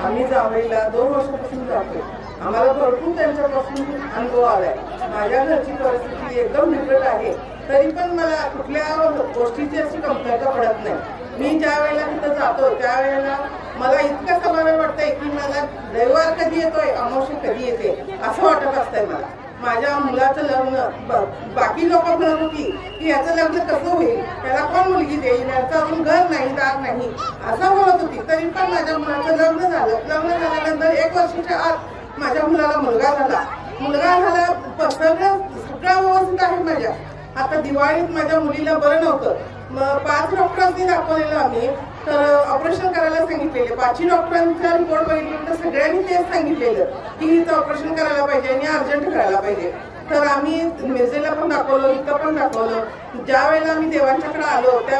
आम्ही जावईला 2 वर्षापासून जातो. आम्हाला भरपूर त्यांच्यापासून अनुभव आलाय. माझ्या घरची परिस्थिती एकदम बिकट आहे, तरी पण मला कुठल्या गोष्टीची अशी कमतरता पडत नाही. मी ज्या वेळेला तिथं जातो त्यावेळेला मला इतकं समाधान वाटतंय की मला रविवार कधी येतोय, अमावस्या कधी येते असं वाटत असतंय मला. माझ्या मुलाचं लग्न बाकी लोक म्हणत होती की याचं लग्न कसं होईल, त्याला कोण मुलगी देईल, याचं अजून घर नाही, दार नाही असं बोलत होती. तरी पण माझ्या मुलाचं लग्न झालं. लग्न झाल्यानंतर 1 वर्षाच्या आत माझ्या मुलाला मुलगा झाला. सगळं व्यवस्थित आहे माझ्या. आता दिवाळीत माझ्या मुलीला बरं नव्हतं, मग 5 डॉक्टरांनी दाखवलेलं आम्ही, तर ऑपरेशन करायला सांगितलेले. 5 डॉक्टरांचा रिपोर्ट बघितल्यानंतर सगळ्यांनी तेच सांगितलेलं की हिचं ऑपरेशन करायला पाहिजे आणि अर्जंट करायला पाहिजे. तर आम्ही मिरजेला पण दाखवलं, इथं पण दाखवलं. ज्या वेळेला आम्ही देवांच्याकडे आलो त्या